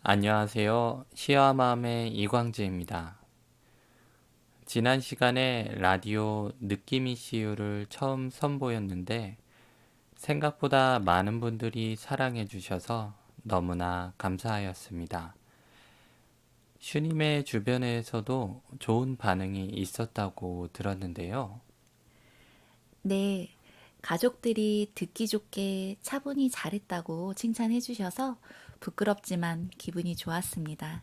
안녕하세요. 시와맘의 이광재입니다. 지난 시간에 라디오 느낌이 씨유를 처음 선보였는데 생각보다 많은 분들이 사랑해 주셔서 너무나 감사하였습니다. 슈님의 주변에서도 좋은 반응이 있었다고 들었는데요. 네, 가족들이 듣기 좋게 차분히 잘했다고 칭찬해 주셔서 부끄럽지만 기분이 좋았습니다.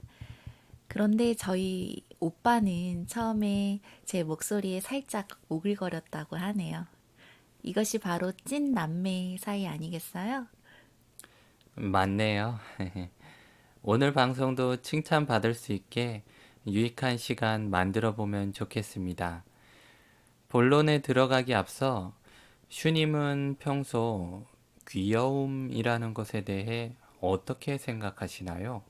그런데 저희 오빠는 처음에 제 목소리에 살짝 오글거렸다고 하네요. 이것이 바로 찐 남매 사이 아니겠어요? 맞네요. 오늘 방송도 칭찬받을 수 있게 유익한 시간 만들어 보면 좋겠습니다. 본론에 들어가기 앞서 슈님은 평소 귀여움이라는 것에 대해 어떻게 생각하시나요?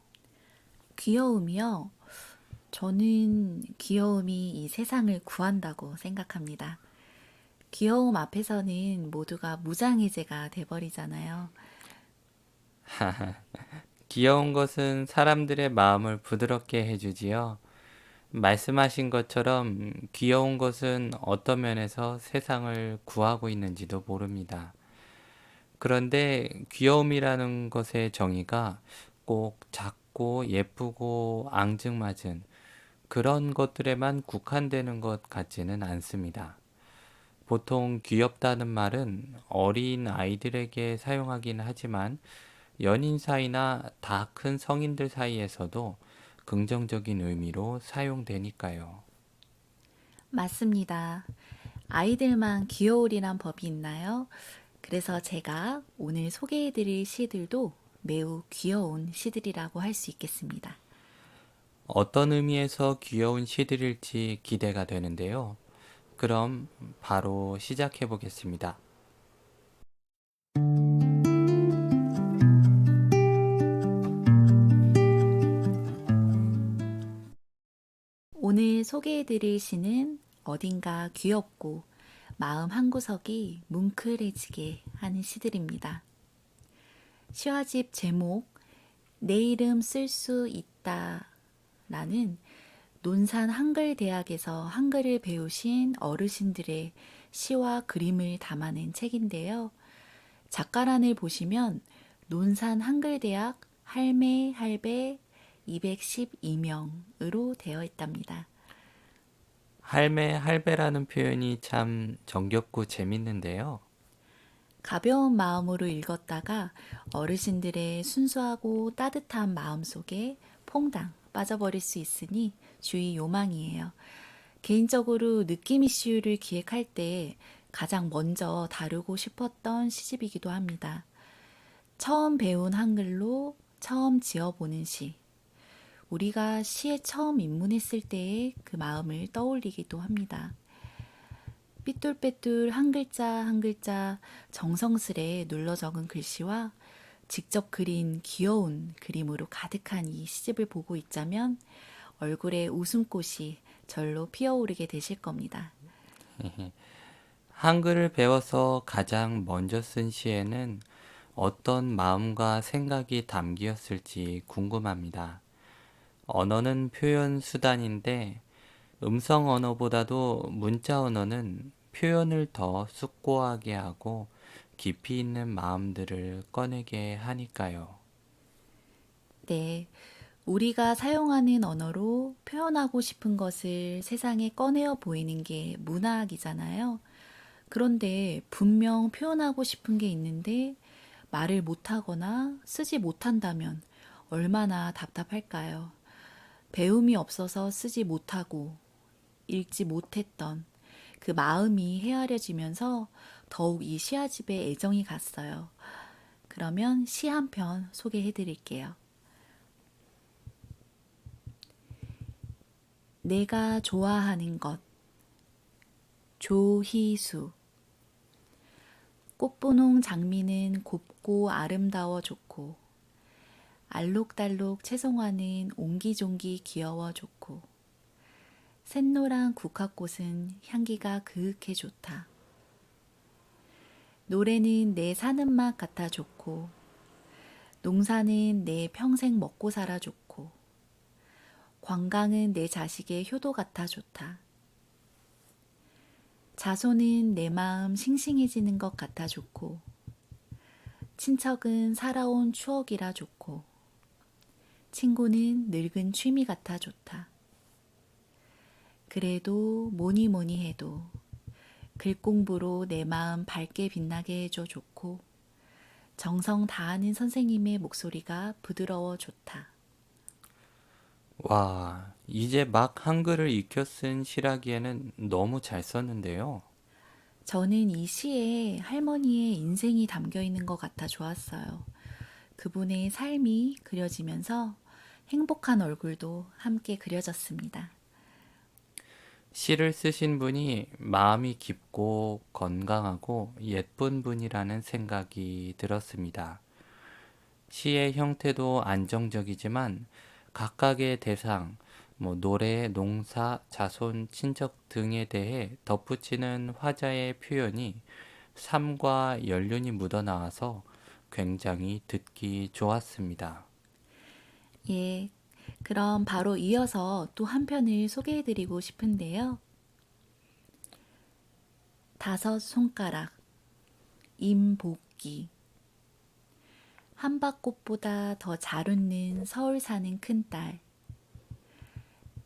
귀여움이요. 저는 귀여움이 이 세상을 구한다고 생각합니다. 귀여움 앞에서는 모두가 무장해제가 돼버리잖아요. 귀여운 것은 사람들의 마음을 부드럽게 해주지요. 말씀하신 것처럼 귀여운 것은 어떤 면에서 세상을 구하고 있는지도 모릅니다. 그런데 귀여움이라는 것의 정의가 꼭 작고 예쁘고 앙증맞은 그런 것들에만 국한되는 것 같지는 않습니다. 보통 귀엽다는 말은 어린 아이들에게 사용하긴 하지만 연인 사이나 다 큰 성인들 사이에서도 긍정적인 의미로 사용되니까요. 맞습니다. 아이들만 귀여우리란 법이 있나요? 그래서 제가 오늘 소개해드릴 시들도 매우 귀여운 시들이라고 할 수 있겠습니다. 어떤 의미에서 귀여운 시들일지 기대가 되는데요. 그럼 바로 시작해 보겠습니다. 오늘 소개해드릴 시는 어딘가 귀엽고 마음 한구석이 뭉클해지게 하는 시들입니다. 시화집 제목 내 이름 쓸 수 있다 라는 논산 한글대학에서 한글을 배우신 어르신들의 시와 그림을 담아낸 책인데요. 작가란을 보시면 논산 한글대학 할매 할배 212명으로 되어 있답니다. 할매, 할배라는 표현이 참 정겹고 재밌는데요. 가벼운 마음으로 읽었다가 어르신들의 순수하고 따뜻한 마음 속에 퐁당 빠져버릴 수 있으니 주의 요망이에요. 개인적으로 느낌 이슈를 기획할 때 가장 먼저 다루고 싶었던 시집이기도 합니다. 처음 배운 한글로 처음 지어보는 시. 우리가 시에 처음 입문했을 때의 그 마음을 떠올리기도 합니다. 삐뚤빼뚤 한 글자 한 글자 정성스레 눌러 적은 글씨와 직접 그린 귀여운 그림으로 가득한 이 시집을 보고 있자면 얼굴에 웃음꽃이 절로 피어오르게 되실 겁니다. 한글을 배워서 가장 먼저 쓴 시에는 어떤 마음과 생각이 담기었을지 궁금합니다. 언어는 표현 수단인데 음성 언어보다도 문자 언어는 표현을 더 숙고하게 하고 깊이 있는 마음들을 꺼내게 하니까요. 네, 우리가 사용하는 언어로 표현하고 싶은 것을 세상에 꺼내어 보이는 게 문학이잖아요. 그런데 분명 표현하고 싶은 게 있는데 말을 못하거나 쓰지 못한다면 얼마나 답답할까요? 배움이 없어서 쓰지 못하고 읽지 못했던 그 마음이 헤아려지면서 더욱 이 시아집에 애정이 갔어요. 그러면 시 한 편 소개해 드릴게요. 내가 좋아하는 것, 조희수. 꽃분홍 장미는 곱고 아름다워 좋고, 알록달록 채송화는 옹기종기 귀여워 좋고, 샛노란 국화꽃은 향기가 그윽해 좋다. 노래는 내 사는 맛 같아 좋고, 농사는 내 평생 먹고 살아 좋고, 관광은 내 자식의 효도 같아 좋다. 자손은 내 마음 싱싱해지는 것 같아 좋고, 친척은 살아온 추억이라 좋고, 친구는 늙은 취미 같아 좋다. 그래도 뭐니 뭐니 해도 글 공부로 내 마음 밝게 빛나게 해줘 좋고, 정성 다하는 선생님의 목소리가 부드러워 좋다. 와, 이제 막 한글을 익혀 쓴 시라기에는 너무 잘 썼는데요. 저는 이 시에 할머니의 인생이 담겨 있는 것 같아 좋았어요. 그분의 삶이 그려지면서 행복한 얼굴도 함께 그려졌습니다. 시를 쓰신 분이 마음이 깊고 건강하고 예쁜 분이라는 생각이 들었습니다. 시의 형태도 안정적이지만 각각의 대상, 노래, 농사, 자손, 친척 등에 대해 덧붙이는 화자의 표현이 삶과 연륜이 묻어나와서 굉장히 듣기 좋았습니다. 예, 그럼 바로 이어서 또 한 편을 소개해드리고 싶은데요. 다섯 손가락, 임복기. 한박꽃보다 더 잘 웃는 서울 사는 큰딸.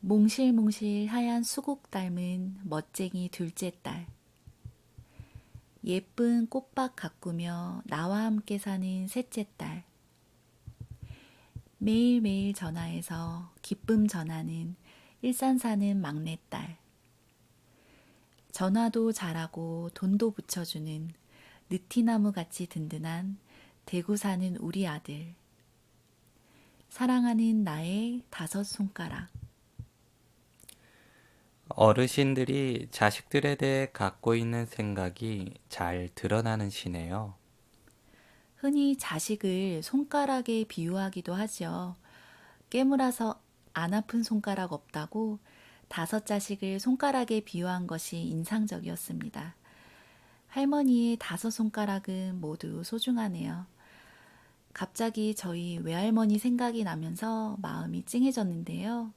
몽실몽실 하얀 수국 닮은 멋쟁이 둘째 딸. 예쁜 꽃밭 가꾸며 나와 함께 사는 셋째 딸. 매일매일 전화해서 기쁨 전하는 일산 사는 막내딸. 전화도 잘하고 돈도 붙여주는 느티나무 같이 든든한 대구 사는 우리 아들. 사랑하는 나의 다섯 손가락. 어르신들이 자식들에 대해 갖고 있는 생각이 잘 드러나는 시네요. 흔히 자식을 손가락에 비유하기도 하죠. 깨물어서 안 아픈 손가락 없다고 다섯 자식을 손가락에 비유한 것이 인상적이었습니다. 할머니의 다섯 손가락은 모두 소중하네요. 갑자기 저희 외할머니 생각이 나면서 마음이 찡해졌는데요.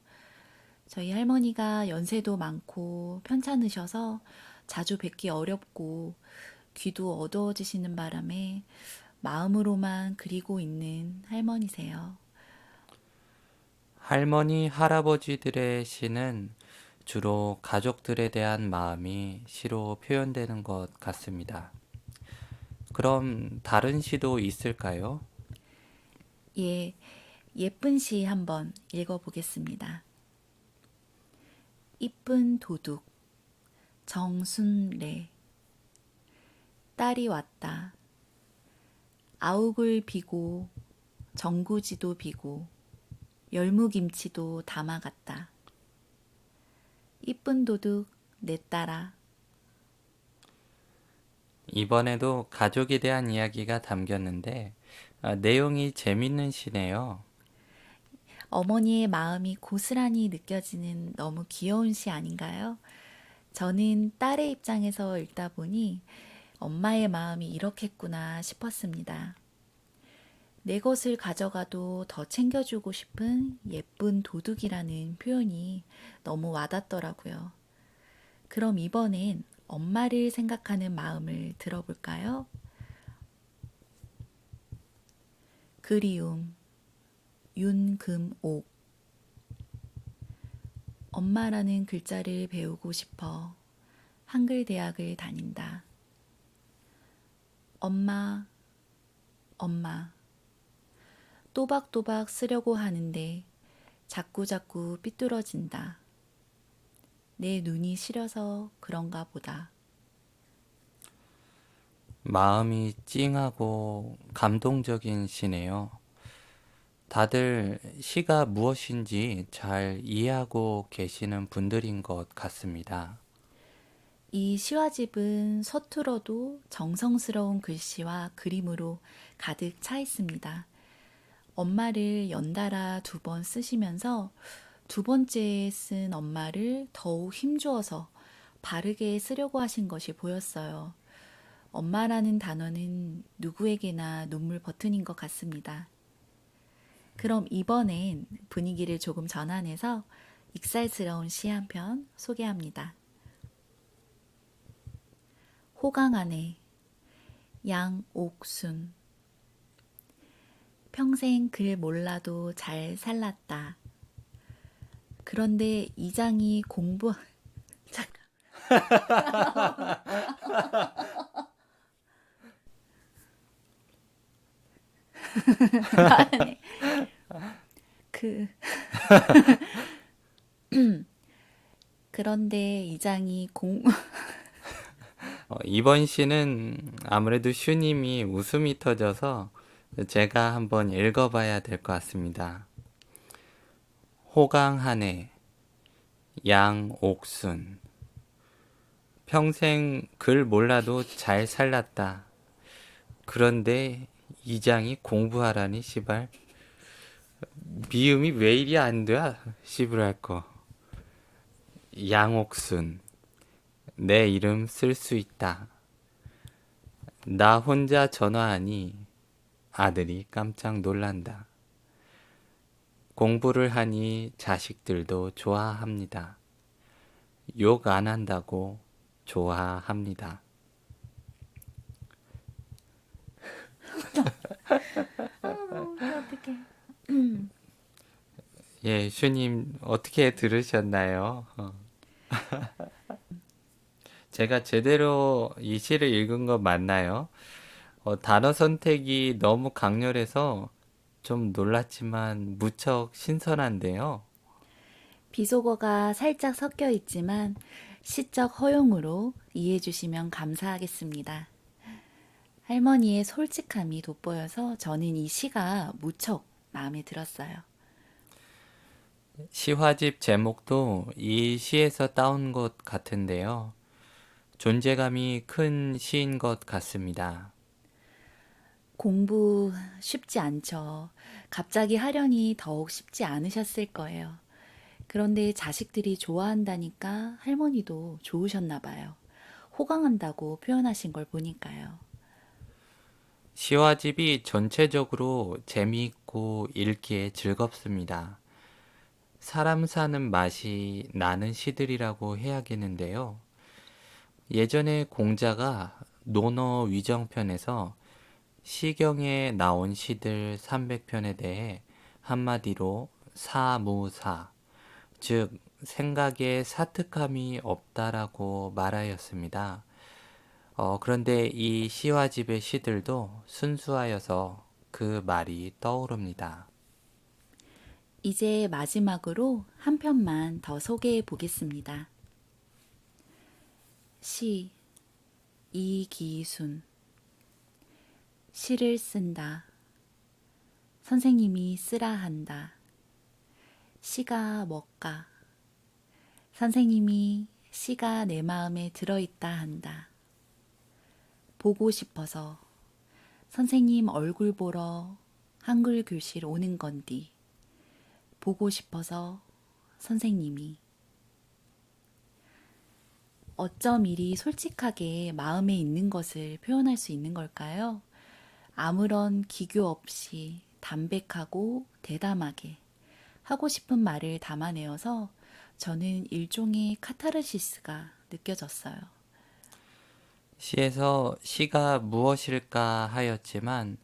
저희 할머니가 연세도 많고 편찮으셔서 자주 뵙기 어렵고 귀도 어두워지시는 바람에 마음으로만 그리고 있는 할머니세요. 할머니, 할아버지들의 시는 주로 가족들에 대한 마음이 시로 표현되는 것 같습니다. 그럼 다른 시도 있을까요? 예, 예쁜 시 한번 읽어보겠습니다. 이쁜 도둑, 정순래. 딸이 왔다. 아욱을 비고, 전구지도 비고, 열무김치도 담아갔다. 이쁜 도둑, 내 딸아. 이번에도 가족에 대한 이야기가 담겼는데, 내용이 재밌는 시네요. 어머니의 마음이 고스란히 느껴지는 너무 귀여운 시 아닌가요? 저는 딸의 입장에서 읽다 보니 엄마의 마음이 이렇겠구나 싶었습니다. 내 것을 가져가도 더 챙겨주고 싶은 예쁜 도둑이라는 표현이 너무 와닿더라고요. 그럼 이번엔 엄마를 생각하는 마음을 들어볼까요? 그리움, 윤금옥. 엄마라는 글자를 배우고 싶어 한글 대학을 다닌다. 엄마, 엄마. 또박또박 쓰려고 하는데 자꾸자꾸 삐뚤어진다. 내 눈이 시려서 그런가 보다. 마음이 찡하고 감동적인 시네요. 다들 시가 무엇인지 잘 이해하고 계시는 분들인 것 같습니다. 이 시와집은 서툴어도 정성스러운 글씨와 그림으로 가득 차 있습니다. 엄마를 연달아 두 번 쓰시면서 두 번째에 쓴 엄마를 더욱 힘주어서 바르게 쓰려고 하신 것이 보였어요. 엄마라는 단어는 누구에게나 눈물 버튼인 것 같습니다. 그럼 이번엔 분위기를 조금 전환해서 익살스러운 시 한 편 소개합니다. 호강 안에 양옥순. 평생 글 몰라도 잘 살랐다. 그런데 이장이 공부 잠깐. 아니, 그 그런데 이장이 이번 시는 아무래도 슈님이 웃음이 터져서 제가 한번 읽어봐야 될 것 같습니다. 호강하네 양옥순. 평생 글 몰라도 잘 살랐다. 그런데 이장이 공부하라니 시발. 미음이 왜 이리 안 돼? 시부랄 거. 양옥순. 내 이름 쓸 수 있다. 나 혼자 전화하니 아들이 깜짝 놀란다. 공부를 하니 자식들도 좋아합니다. 욕 안 한다고 좋아합니다. 어떡해. 예, 슈님 어떻게 들으셨나요? 제가 제대로 이 시를 읽은 거 맞나요? 단어 선택이 너무 강렬해서 좀 놀랐지만 무척 신선한데요. 비속어가 살짝 섞여 있지만 시적 허용으로 이해해 주시면 감사하겠습니다. 할머니의 솔직함이 돋보여서 저는 이 시가 무척 마음에 들었어요. 시화집 제목도 이 시에서 따온 것 같은데요. 존재감이 큰 시인 것 같습니다. 공부 쉽지 않죠. 갑자기 하려니 더욱 쉽지 않으셨을 거예요. 그런데 자식들이 좋아한다니까 할머니도 좋으셨나 봐요. 호강한다고 표현하신 걸 보니까요. 시화집이 전체적으로 재미있고 읽기에 즐겁습니다. 사람 사는 맛이 나는 시들이라고 해야겠는데요. 예전에 공자가 논어 위정편에서 시경에 나온 시들 300편에 대해 한마디로 사무사, 즉 생각에 사특함이 없다라고 말하였습니다. 그런데 이 시화집의 시들도 순수하여서 그 말이 떠오릅니다. 이제 마지막으로 한 편만 더 소개해 보겠습니다. 시, 이기순. 시를 쓴다. 선생님이 쓰라 한다. 시가 뭘까? 선생님이 시가 내 마음에 들어있다 한다. 보고 싶어서 선생님 얼굴 보러 한글 교실 오는 건디. 보고 싶어서 선생님이. 어쩜 이리 솔직하게 마음에 있는 것을 표현할 수 있는 걸까요? 아무런 기교 없이 담백하고 대담하게 하고 싶은 말을 담아내어서 저는 일종의 카타르시스가 느껴졌어요. 시에서 시가 무엇일까 하였지만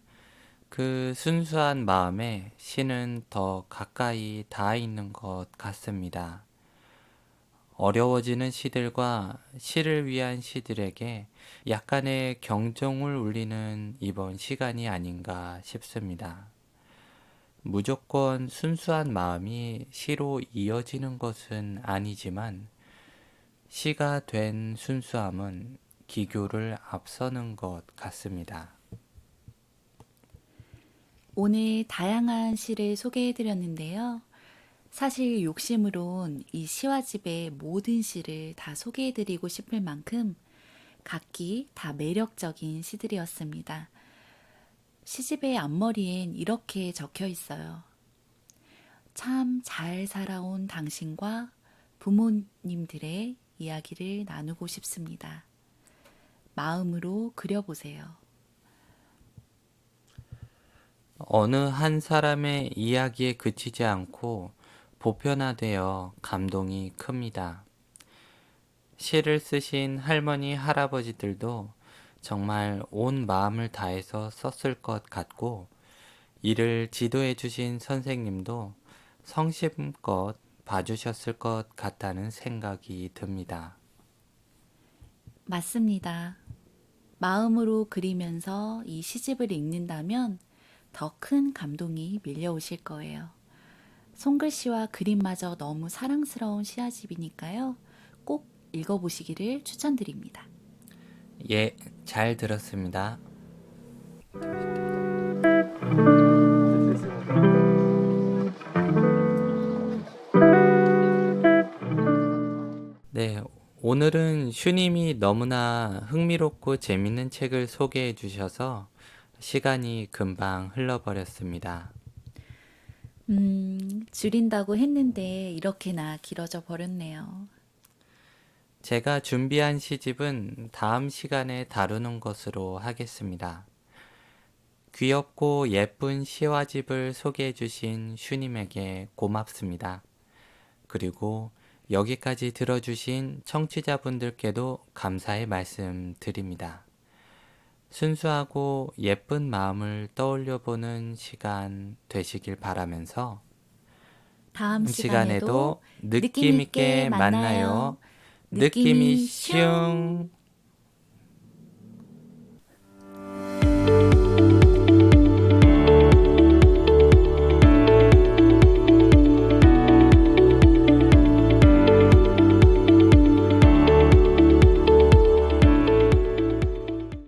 그 순수한 마음에 시는 더 가까이 닿아 있는 것 같습니다. 어려워지는 시들과 시를 위한 시들에게 약간의 경종을 울리는 이번 시간이 아닌가 싶습니다. 무조건 순수한 마음이 시로 이어지는 것은 아니지만 시가 된 순수함은 기교를 앞서는 것 같습니다. 오늘 다양한 시를 소개해드렸는데요. 사실 욕심으론 이 시와집의 모든 시를 다 소개해드리고 싶을 만큼 각기 다 매력적인 시들이었습니다. 시집의 앞머리엔 이렇게 적혀 있어요. 참 잘 살아온 당신과 부모님들의 이야기를 나누고 싶습니다. 마음으로 그려보세요. 어느 한 사람의 이야기에 그치지 않고 보편화되어 감동이 큽니다. 시를 쓰신 할머니, 할아버지들도 정말 온 마음을 다해서 썼을 것 같고, 이를 지도해 주신 선생님도 성심껏 봐주셨을 것 같다는 생각이 듭니다. 맞습니다. 마음으로 그리면서 이 시집을 읽는다면 더 큰 감동이 밀려오실 거예요. 손글씨와 그림마저 너무 사랑스러운 시아집이니까요. 꼭 읽어보시기를 추천드립니다. 예, 잘 들었습니다. 네, 오늘은 슈님이 너무나 흥미롭고 재밌는 책을 소개해 주셔서 시간이 금방 흘러버렸습니다. 줄인다고 했는데 이렇게나 길어져 버렸네요. 제가 준비한 시집은 다음 시간에 다루는 것으로 하겠습니다. 귀엽고 예쁜 시화집을 소개해 주신 슈님에게 고맙습니다. 그리고 여기까지 들어주신 청취자분들께도 감사의 말씀 드립니다. 순수하고 예쁜 마음을 떠올려 보는 시간 되시길 바라면서 다음 시간에도 시간에도 느낌 느낌 있게 있게 만나요. 만나요. 느낌이 느낌이 슝! 슝!